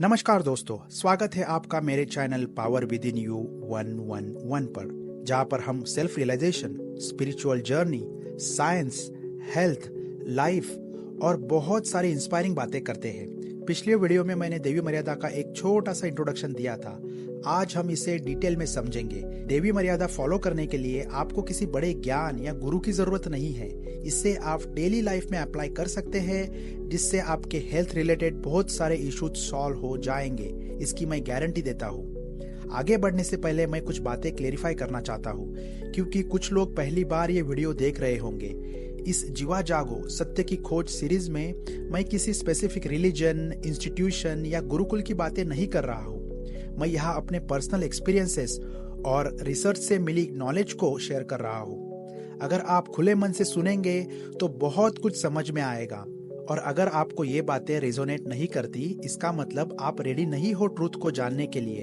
नमस्कार दोस्तों, स्वागत है आपका मेरे channel power within you 111 पर, जहां पर हम self realization, spiritual journey, science, health, life और बहुत सारी इंस्पायरिंग बातें करते हैं। पिछले वीडियो में मैंने देवी मर्यादा का एक छोटा सा इंट्रोडक्शन दिया था। आज हम इसे डिटेल में समझेंगे। देवी मर्यादा फॉलो करने के लिए आपको किसी बड़े ज्ञान या गुरु की जरूरत नहीं है। इसे आप डेली लाइफ में अप्लाई कर सकते हैं, जिससे आपके हेल्थ रिलेटेड बहुत सारे इश्यूज सॉल्व हो जाएंगे। इसकी मैं गारंटी देता हूँ। आगे बढ़ने से पहले मैं कुछ बातें क्लेरिफाई करना चाहता हूँ, क्योंकि कुछ लोग पहली बार ये वीडियो देख रहे होंगे। इस जीवा जागो सत्य की खोज सीरीज में मैं किसी स्पेसिफिक रिलीजन, इंस्टीट्यूशन या गुरुकुल की बातें नहीं कर रहा हूँ। मैं यहाँ अपने पर्सनल एक्सपीरियंसेस और रिसर्च से मिली नॉलेज को शेयर कर रहा हूँ। अगर आप खुले मन से सुनेंगे तो बहुत कुछ समझ में आएगा, और अगर आपको ये बातें रेजोनेट नहीं करती, इसका मतलब आप रेडी नहीं हो ट्रूथ को जानने के लिए।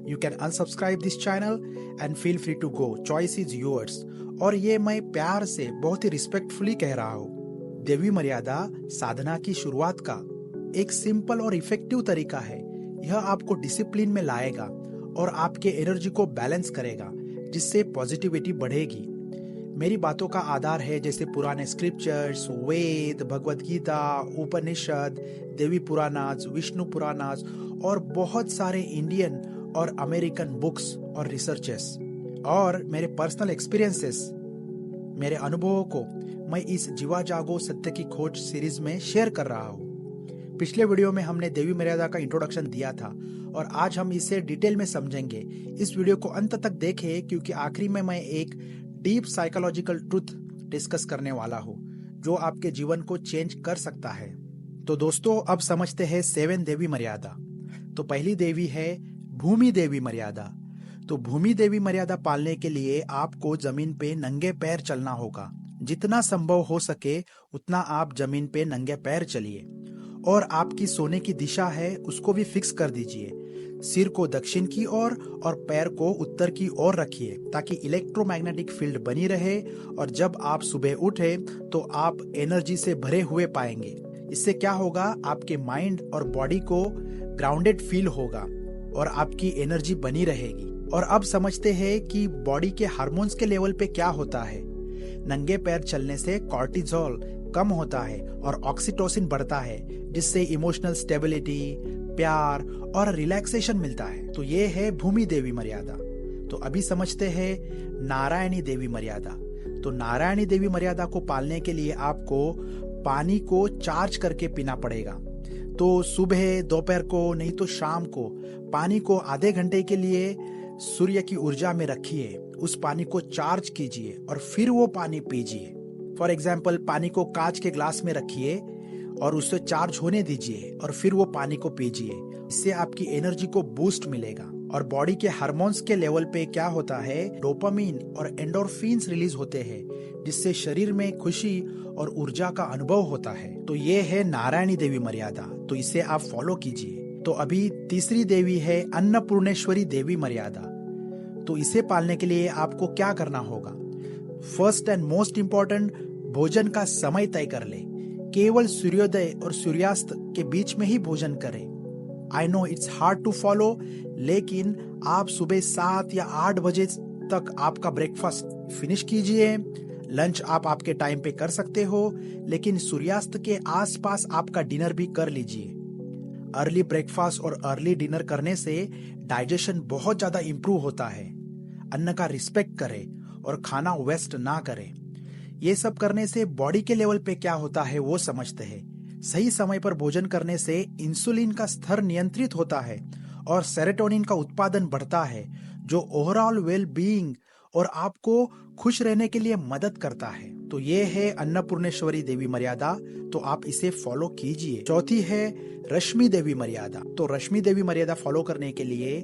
You can unsubscribe this channel and feel free to go. Choice is yours. और ये मैं प्यार से, बहुत ही रिस्पेक्टफुली कह रहा हूँ। देवी मर्यादा साधना की शुरुआत का एक सिंपल और इफेक्टिव तरीका है। यह आपको डिसिप्लिन में लाएगा और आपके एनर्जी को बैलेंस करेगा, जिससे पॉजिटिविटी बढ़ेगी। मेरी बातों का आधार है जैसे पुराने स्क्रिप्चर्स, वेद, भगवत गीता, उपनिषद, देवी पुराणास, विष्णु पुराणास और बहुत सारे इंडियन और अमेरिकन बुक्स और रिसर्चेस, और मेरे पर्सनल एक्सपीरियंसेस, मेरे अनुभवों को मैं इस जीवा जागो सत्य की खोज सीरीज में शेयर कर रहा हूँ। पिछले वीडियो में हमने देवी मर्यादा का इंट्रोडक्शन दिया था, और आज हम इसे डिटेल में समझेंगे। इस वीडियो को अंत तक देखें, क्योंकि आखिरी में मैं एक डीप साइकोलॉजिकल ट्रुथ डिस्कस करने वाला हूँ, जो आपके जीवन को चेंज कर सकता है। तो दोस्तों, अब समझते हैं 7 देवी मर्यादा। तो पहली देवी है भूमि देवी मर्यादा। तो भूमि देवी मर्यादा पालने के लिए आपको जमीन पे नंगे पैर चलना होगा। जितना संभव हो सके उतना आप जमीन पे नंगे पैर चलिए, और आपकी सोने की दिशा है उसको भी फिक्स कर दीजिए। सिर को दक्षिण की ओर और पैर को उत्तर की ओर रखिए, ताकि इलेक्ट्रोमैग्नेटिक फील्ड बनी रहे, और जब आप सुबह उठे तो आप एनर्जी से भरे हुए पाएंगे। इससे क्या होगा, आपके माइंड और बॉडी को ग्राउंडेड फील होगा और आपकी एनर्जी बनी रहेगी। और अब समझते हैं कि बॉडी के हार्मोन्स के लेवल पे क्या होता है। नंगे पैर चलने से कॉर्टिजोल कम होता है और ऑक्सीटोसिन बढ़ता है, जिससे इमोशनल स्टेबिलिटी, प्यार और रिलैक्सेशन मिलता है। तो ये है भूमि देवी मर्यादा। तो अभी समझते हैं नारायणी देवी मर्यादा। तो नारायणी देवी मर्यादा को पालने के लिए आपको पानी को चार्ज करके पीना पड़ेगा। तो सुबह, दोपहर को, नहीं तो शाम को पानी को आधे घंटे के लिए सूर्य की ऊर्जा में रखिए। उस पानी को चार्ज कीजिए और फिर वो पानी पीजिए। फॉर एग्जाम्पल, पानी को कांच के ग्लास में रखिए और उससे चार्ज होने दीजिए, और फिर वो पानी को पीजिए। इससे आपकी एनर्जी को बूस्ट मिलेगा। और बॉडी के हार्मोन्स के लेवल पे क्या होता है, डोपामीन और एंडोर्फिन्स रिलीज होते हैं, जिससे शरीर में खुशी और ऊर्जा का अनुभव होता है। तो ये है नारायणी देवी मर्यादा। तो इसे आप फॉलो कीजिए। तो अभी तीसरी देवी है अन्नपूर्णेश्वरी देवी मर्यादा। तो इसे पालने के लिए आपको क्या करना होगा? फर्स्ट एंड मोस्ट इम्पोर्टेंट, भोजन का समय तय कर ले। केवल सूर्योदय और सूर्यास्त के बीच में ही भोजन करें। I know it's hard to follow, लेकिन आप सुबह 7 या 8 बजे तक आपका ब्रेकफास्ट फिनिश कीजिए। लंच आप आपके टाइम पे कर सकते हो, लेकिन सूर्यास्त के आसपास आपका डिनर भी कर लीजिए। अर्ली ब्रेकफास्ट और अर्ली डिनर करने से डाइजेशन बहुत ज्यादा इंप्रूव होता है। अन्न का रिस्पेक्ट करें और खाना वेस्ट ना करें। ये सब करने से बॉडी के लेवल पे क्या होता है वो समझते हैं। सही समय पर भोजन करने से इंसुलिन का स्तर नियंत्रित होता है और सेरोटोनिन का उत्पादन बढ़ता है, जो ओवरऑल वेल बीइंग और आपको खुश रहने के लिए मदद करता है। तो ये है अन्नपूर्णेश्वरी देवी मर्यादा। तो आप इसे फॉलो कीजिए। चौथी है रश्मि देवी मर्यादा। तो रश्मि देवी मर्यादा फॉलो करने के लिए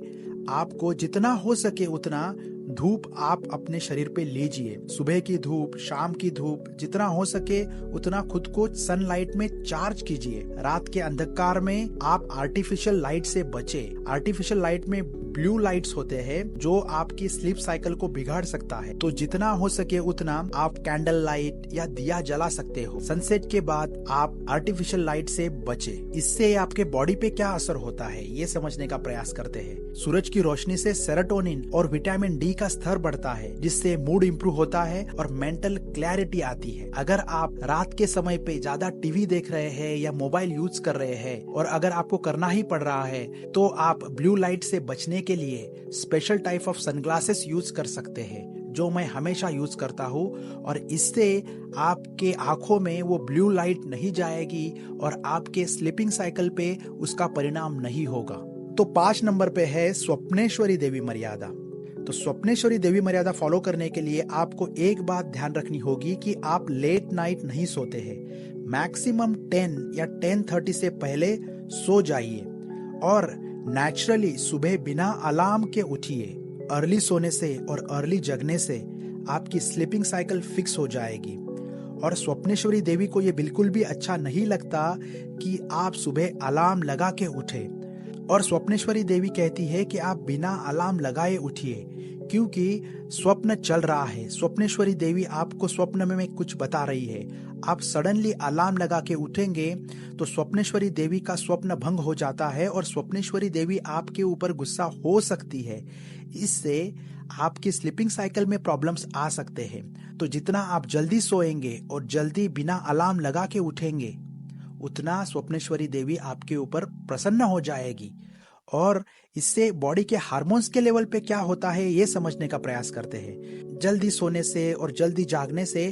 आपको जितना हो सके उतना धूप आप अपने शरीर पे लीजिए। सुबह की धूप, शाम की धूप, जितना हो सके उतना खुद को सनलाइट में चार्ज कीजिए। रात के अंधकार में आप आर्टिफिशियल लाइट से बचे। आर्टिफिशियल लाइट में ब्लू लाइट्स होते हैं जो आपकी स्लीप साइकिल को बिगाड़ सकता है। तो जितना हो सके उतना आप कैंडल लाइट या दिया जला सकते हो। सनसेट के बाद आप आर्टिफिशियल लाइट से बचे। इससे आपके बॉडी पे क्या असर होता है ये समझने का प्रयास करते हैं। सूरज की रोशनी से सेरोटोनिन और विटामिन डी का स्तर बढ़ता है, जिससे मूड इंप्रूव होता है और मेंटल क्लैरिटी आती है। अगर आप रात के समय पे ज्यादा टीवी देख रहे हैं या मोबाइल यूज कर रहे हैं और अगर आपको करना ही पड़ रहा है तो आप ब्लू लाइट से बचने के लिए special type of sunglasses use कर सकते हैं, जो मैं हमेशा यूज करता हूँ। और इससे आपके आंखों में वो ब्लू लाइट नहीं जाएगी और आपके स्लीपिंग साइकिल पे उसका परिणाम नहीं होगा। तो 5 नंबर पे है स्वप्नेश्वरी देवी मर्यादा। तो स्वप्नेश्वरी देवी मर्यादा फॉलो करने के लिए आपको एक बात ध्यान रखनी होगी कि आप लेट नाइट नहीं सोते हैं। मैक्सिमम 10 या 10:30 से पहले सो जाइए और नेचुरली सुबह बिना अलार्म के उठिए। अर्ली सोने से और अर्ली जगने से आपकी स्लीपिंग साइकिल फिक्स हो जाएगी। और स्वप्नेश्वरी देवी को ये बिल्कुल भी अच्छा नहीं लगता कि आप सुबह अलार्म लगा के उठे। और स्वप्नेश्वरी देवी कहती है कि आप बिना अलार्म लगाए उठिए, क्योंकि स्वप्न चल रहा है। स्वप्नेश्वरी देवी आपको स्वप्न में कुछ बता रही है। आप सडनली अलार्म लगा के उठेंगे तो स्वप्नेश्वरी देवी का स्वप्न भंग हो जाता है और स्वप्नेश्वरी देवी आपके ऊपर गुस्सा हो सकती है। इससे आपकी स्लीपिंग साइकिल में प्रॉब्लम्स आ सकते हैं। तो जितना आप जल्दी सोएंगे और जल्दी बिना अलार्म लगा के उठेंगे उतना स्वप्नेश्वरी देवी आपके ऊपर प्रसन्न हो जाएगी। और इससे बॉडी के हार्मोन्स के लेवल पे क्या होता है ये समझने का प्रयास करते हैं। जल्दी सोने से और जल्दी जागने से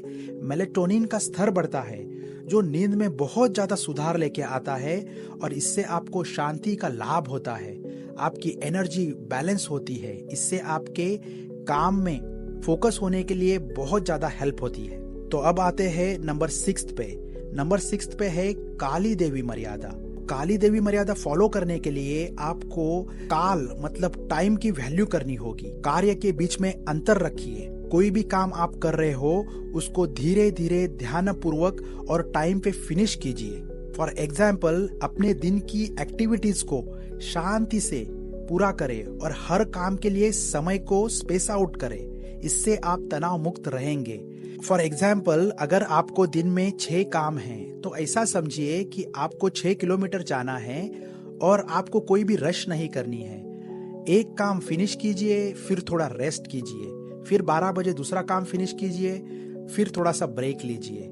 मेलेटोनिन का स्तर बढ़ता है, जो नींद में बहुत ज्यादा सुधार लेके आता है और इससे आपको शांति का लाभ होता है। आपकी एनर्जी बैलेंस होती है। इससे आपके काम में फोकस होने के लिए बहुत ज्यादा हेल्प होती है। तो अब आते हैं नंबर 6 पे। नंबर 6 पे है काली देवी मर्यादा। काली देवी मर्यादा फॉलो करने के लिए आपको काल मतलब टाइम की वैल्यू करनी होगी। कार्य के बीच में अंतर रखिए। कोई भी काम आप कर रहे हो उसको धीरे धीरे ध्यानपूर्वक और टाइम पे फिनिश कीजिए। फॉर एग्जाम्पल, अपने दिन की एक्टिविटीज को शांति से पूरा करें और हर काम के लिए समय को स्पेस आउट करें। इससे आप तनाव मुक्त रहेंगे। फॉर एग्जाम्पल, अगर आपको दिन में 6 काम हैं तो ऐसा समझिए कि आपको 6 किलोमीटर जाना है और आपको कोई भी रश नहीं करनी है। एक काम फिनिश कीजिए, फिर थोड़ा रेस्ट कीजिए, फिर 12 बजे दूसरा काम फिनिश कीजिए, फिर थोड़ा सा ब्रेक लीजिए,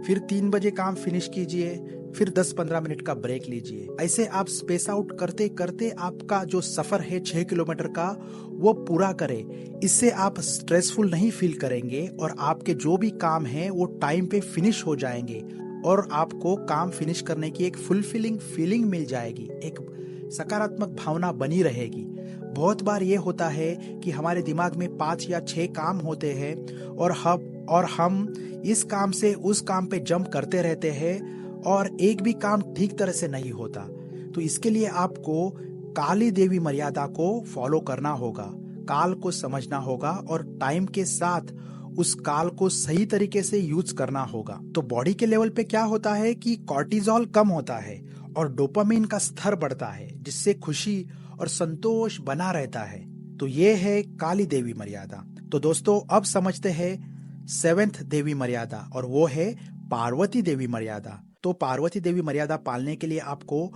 फिर 3 बजे काम फिनिश कीजिए, फिर 10-15 मिनट का ब्रेक लीजिए। ऐसे आप स्पेस आउट करते करते आपका जो सफर है 6 किलोमीटर का वो पूरा करें। इससे आप स्ट्रेसफुल नहीं फील करेंगे और आपके जो भी काम है वो टाइम पे फिनिश हो जाएंगे और आपको काम फिनिश करने की एक फुलफिलिंग फीलिंग मिल जाएगी, एक सकारात्मक भावना बनी रहेगी। बहुत बार ये होता है कि हमारे दिमाग में 5 या 6 काम होते हैं और हम इस काम से उस काम पे जंप करते रहते हैं और एक भी काम ठीक तरह से नहीं होता। तो इसके लिए आपको काली देवी मर्यादा को फॉलो करना होगा, काल को समझना होगा और टाइम के साथ उस काल को सही तरीके से यूज करना होगा। तो बॉडी के लेवल पे क्या होता है कि कॉर्टिजोल कम होता है और डोपामिन का स्तर बढ़ता है, जिससे खुशी और संतोष बना रहता है। तो ये है काली देवी मर्यादा। तो दोस्तों, अब समझते हैं 7th देवी मर्यादा और वो है पार्वती देवी मर्यादा। तो पार्वती देवी मर्यादा पालने के लिए आपको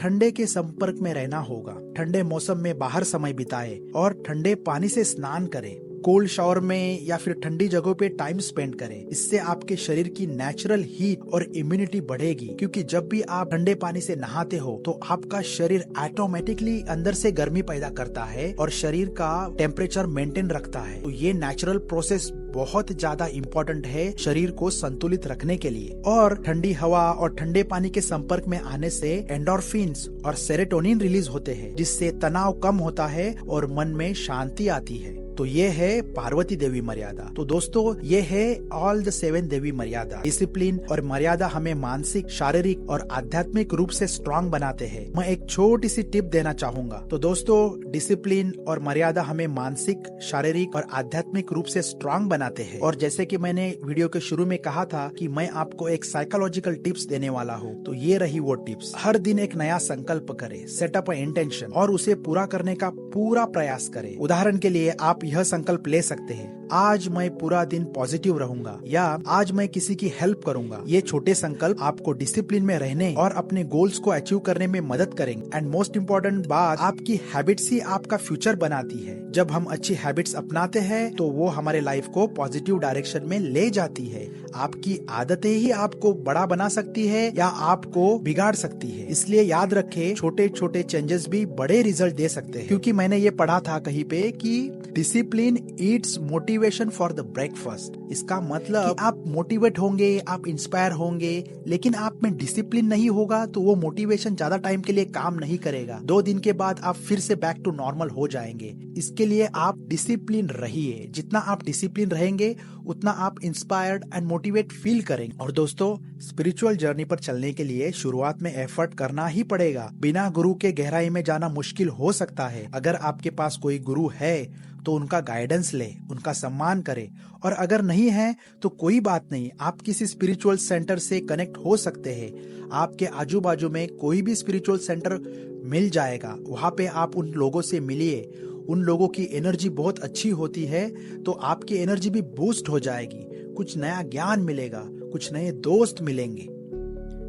ठंडे के संपर्क में रहना होगा। ठंडे मौसम में बाहर समय बिताए और ठंडे पानी से स्नान करें। कोल्ड शावर में या फिर ठंडी जगहों पे टाइम स्पेंड करें। इससे आपके शरीर की नेचुरल हीट और इम्यूनिटी बढ़ेगी, क्योंकि जब भी आप ठंडे पानी से नहाते हो तो आपका शरीर ऑटोमेटिकली अंदर से गर्मी पैदा करता है और शरीर का टेम्परेचर मेंटेन रखता है। तो ये नेचुरल प्रोसेस बहुत ज्यादा इम्पोर्टेंट है शरीर को संतुलित रखने के लिए। और ठंडी हवा और ठंडे पानी के संपर्क में आने से एंडोर्फिन्स और सेरोटोनिन रिलीज होते हैं, जिससे तनाव कम होता है और मन में शांति आती है। तो ये है पार्वती देवी मर्यादा। तो दोस्तों ये है ऑल द 7 देवी मर्यादा। डिसिप्लिन और मर्यादा हमें मानसिक, शारीरिक और आध्यात्मिक रूप से स्ट्रांग बनाते हैं। मैं एक छोटी सी टिप देना चाहूंगा। तो दोस्तों डिसिप्लिन और मर्यादा हमें मानसिक, शारीरिक और आध्यात्मिक रूप से स्ट्रांग बनाते हैं। और जैसे कि मैंने वीडियो के शुरू में कहा था कि मैं आपको एक साइकोलॉजिकल टिप्स देने वाला हूँ, तो ये रही वो टिप्स। हर दिन एक नया संकल्प करें, सेटअप इंटेंशन और उसे पूरा करने का पूरा प्रयास करें। उदाहरण के लिए आप यह संकल्प ले सकते हैं, आज मैं पूरा दिन पॉजिटिव रहूंगा या आज मैं किसी की हेल्प करूंगा। ये छोटे संकल्प आपको डिसिप्लिन में रहने और अपने गोल्स को अचीव करने में मदद करेंगे। एंड मोस्ट इम्पोर्टेंट बात, आपकी हैबिट्स ही आपका फ्यूचर बनाती है। जब हम अच्छी हैबिट्स अपनाते हैं तो वो हमारे लाइफ को पॉजिटिव डायरेक्शन में ले जाती है। आपकी आदतें ही आपको बड़ा बना सकती है या आपको बिगाड़ सकती है। इसलिए याद रखें, छोटे छोटे चेंजेस भी बड़े रिजल्ट दे सकते हैं। क्योंकि मैंने ये पढ़ा था कहीं पे कि discipline Yeats motivation for the breakfast. इसका मतलब कि आप मोटिवेट होंगे, आप इंस्पायर होंगे, लेकिन आप में डिसिप्लिन नहीं होगा तो वो मोटिवेशन ज्यादा टाइम के लिए काम नहीं करेगा। 2 दिन के बाद आप फिर से बैक टू नॉर्मल हो जाएंगे। इसके लिए आप डिसिप्लिन रहिए। जितना आप डिसिप्लिन रहेंगे उतना आप इंस्पायर्ड एंड मोटिवेट फील करेंगे। और दोस्तों स्पिरिचुअल जर्नी पर चलने के लिए शुरुआत में एफर्ट करना ही पड़ेगा। बिना गुरु के गहराई में जाना मुश्किल हो सकता है। अगर आपके पास कोई गुरु है तो उनका गाइडेंस ले, उनका सम्मान करें। और अगर नहीं है तो कोई बात नहीं, आप किसी स्पिरिचुअल सेंटर से कनेक्ट हो सकते हैं। आपके आजू बाजू में कोई भी स्पिरिचुअल सेंटर मिल जाएगा, वहां पे आप उन लोगों से मिलिए। उन लोगों की एनर्जी बहुत अच्छी होती है, तो आपकी एनर्जी भी बूस्ट हो जाएगी। कुछ नया ज्ञान मिलेगा, कुछ नए दोस्त मिलेंगे।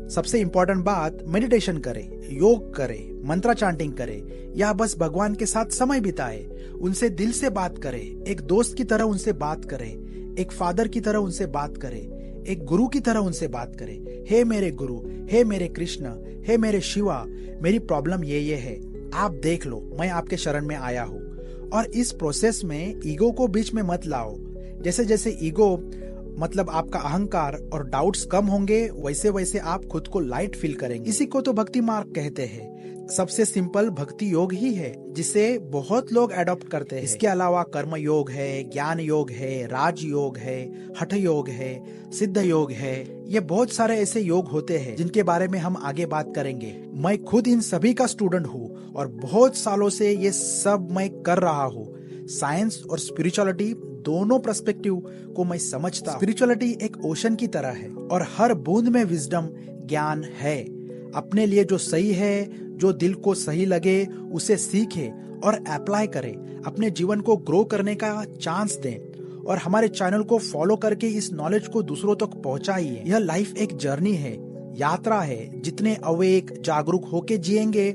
सबसे इंपॉर्टेंट बात, मेडिटेशन करें, योग करें, मंत्रा चांटिंग करें या बस भगवान के साथ समय बिताएं। उनसे दिल से बात करें, एक दोस्त की तरह उनसे बात करें, एक फादर की तरह उनसे बात करें, एक गुरु की तरह उनसे बात करें। हे मेरे गुरु, हे मेरे कृष्ण, हे मेरे शिवा, मेरी प्रॉब्लम ये है, आप देख लो, मैं आपके शरण में आया हूँ। और इस प्रोसेस में ईगो को बीच में मत लाओ। जैसे जैसे ईगो मतलब आपका अहंकार और डाउट्स कम होंगे, वैसे वैसे आप खुद को लाइट फील करेंगे। इसी को तो भक्ति मार्ग कहते हैं। सबसे सिंपल भक्ति योग ही है जिसे बहुत लोग अडॉप्ट करते हैं। इसके अलावा कर्म योग है, ज्ञान योग है, राज योग है, हठ योग है, सिद्ध योग है। ये बहुत सारे ऐसे योग होते हैं जिनके बारे में हम आगे बात करेंगे। मैं खुद इन सभी का स्टूडेंट हूँ और बहुत सालों से ये सब मैं कर रहा हूँ। साइंस और स्पिरिचुअलिटी दोनों पर्सपेक्टिव को मैं समझता। स्पिरिचुअलिटी एक ओशन की तरह है और हर बूंद में विजडम, ज्ञान है। अपने लिए जो सही है, जो दिल को सही लगे, उसे सीखे और अप्लाई करें। अपने जीवन को ग्रो करने का चांस दें और हमारे चैनल को फॉलो करके इस नॉलेज को दूसरों तक पहुंचाइए। यह लाइफ एक जर्नी है, यात्रा है। जितने अवेक, जागरूक होके जिएंगे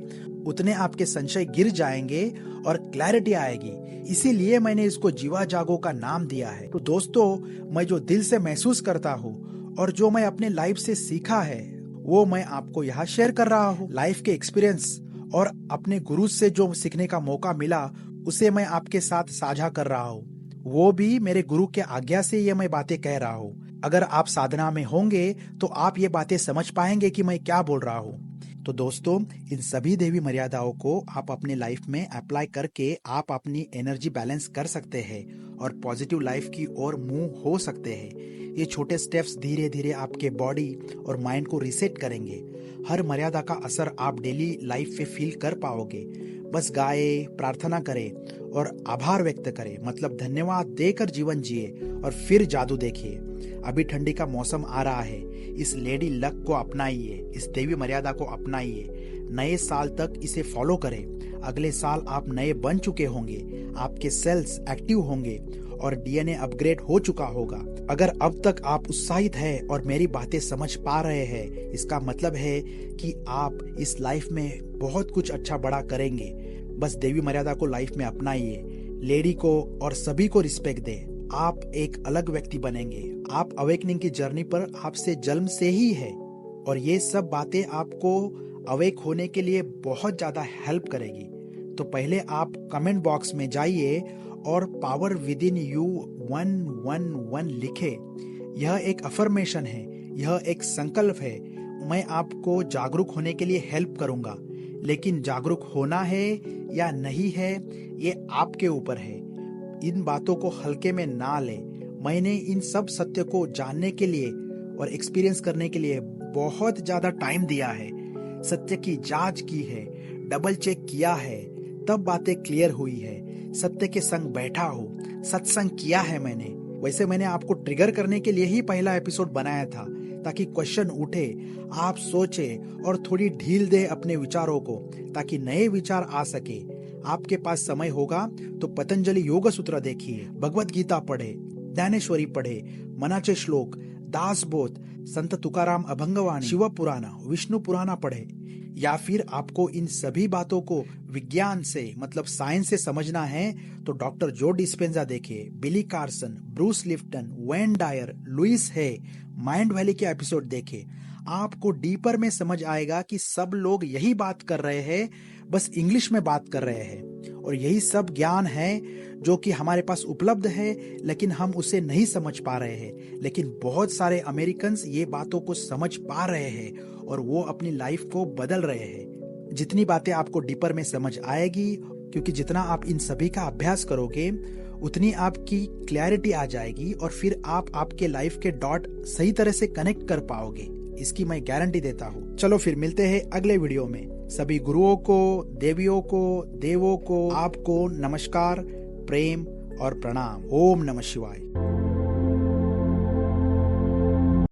उतने आपके संशय गिर जाएंगे और क्लैरिटी आएगी। इसीलिए मैंने इसको जीवा जागो का नाम दिया है। तो दोस्तों, मैं जो दिल से महसूस करता हूँ और जो मैं अपने लाइफ से सीखा है वो मैं आपको यहाँ शेयर कर रहा हूँ। लाइफ के एक्सपीरियंस और अपने गुरु से जो सीखने का मौका मिला उसे मैं आपके साथ साझा कर रहा हूँ। वो भी मेरे गुरु के आज्ञा से ये मैं बातें कह रहा हूँ। अगर आप साधना में होंगे तो आप ये बातें समझ पाएंगे कि मैं क्या बोल रहा हूँ। तो दोस्तों, इन सभी देवी मर्यादाओं को आप अपने लाइफ में अप्लाई करके आप अपनी एनर्जी बैलेंस कर सकते हैं और पॉजिटिव लाइफ की ओर मूव हो सकते हैं। ये छोटे स्टेप्स धीरे धीरे आपके बॉडी और माइंड को रीसेट करेंगे। हर मर्यादा का असर आप डेली लाइफ में फील कर पाओगे। बस गाए, प्रार्थना करें और आभार व्यक्त करें, मतलब धन्यवाद देकर जीवन जिए और फिर जादू देखिए। अभी ठंडी का मौसम आ रहा है, इस लेडी लक को अपनाइए, इस देवी मर्यादा को अपनाइए। नए साल तक इसे फॉलो करें। अगले साल आप नए बन चुके होंगे, आपके सेल्स एक्टिव होंगे और डीएनए अपग्रेड हो चुका होगा। अगर अब तक आप उत्साहित हैं और मेरी बातें समझ पा रहे हैं, इसका मतलब है कि आप इस लाइफ में बहुत कुछ अच्छा बड़ा करेंगे। बस देवी मर्यादा को लाइफ में अपनाइए, लेडी को और सभी को रिस्पेक्ट दें। आप एक अलग व्यक्ति बनेंगे। आप अवेकनिंग की जर्नी पर आपसे जन्म से ही है और ये सब बातें आपको अवेक होने के लिए बहुत ज्यादा हेल्प करेगी। तो पहले आप कमेंट बॉक्स में जाइए और पावर विद इन यू 111 लिखे। यह एक अफर्मेशन है, यह एक संकल्प है। मैं आपको जागरूक होने के लिए हेल्प करूंगा, लेकिन जागरूक होना है या नहीं है ये आपके ऊपर है। इन बातों को हल्के में ना ले। मैंने इन सब सत्य को जानने के लिए और एक्सपीरियंस करने के लिए बहुत ज्यादा टाइम दिया है, सत्य की जांच की है, डबल चेक किया है, तब बातें क्लियर हुई है। सत्य के संग बैठा हूँ, सत्संग किया है मैंने। वैसे मैंने आपको ट्रिगर करने के लिए ही पहला एपिसोड बनाया था, ताकि क्वेश्चन उठे, आप सोचे और थोड़ी ढील दे अपने विचारों को, ताकि नए विचार आ सके। आपके पास समय होगा तो पतंजलि योग सूत्र देखिए, भगवत गीता पढ़े, ज्ञानेश्वरी पढ़े, मनाचे श्लोक, दासबोध, संत तुकाराम अभंगवाणी, शिव पुराना, विष्णु पुराना पढ़े। या फिर आपको इन सभी बातों को विज्ञान से मतलब साइंस से समझना है तो डॉक्टर जो डिस्पेंजा देखिए, Billy Carson, Bruce Lipton, Wayne Dyer, Louise है, माइंड वैली के एपिसोड देखे। आपको डीपर में समझ आएगा कि सब लोग यही बात कर रहे हैं, बस इंग्लिश में बात कर रहे हैं। और यही सब ज्ञान है जो कि हमारे पास उपलब्ध है, लेकिन हम उसे नहीं समझ पा रहे हैं। लेकिन बहुत सारे अमेरिकन्स ये बातों को समझ पा रहे हैं और वो अपनी लाइफ को बदल रहे हैं। जितनी बातें आपको डीपर में समझ आएगी, क्योंकि जितना आप इन सभी का अभ्यास करोगे उतनी आपकी क्लैरिटी आ जाएगी और फिर आप आपके लाइफ के डॉट सही तरह से कनेक्ट कर पाओगे। इसकी मैं गारंटी देता हूँ। चलो फिर मिलते हैं अगले वीडियो में। सभी गुरुओं को, देवियों को, देवों को, आपको नमस्कार, प्रेम और प्रणाम। ओम नमः शिवाय।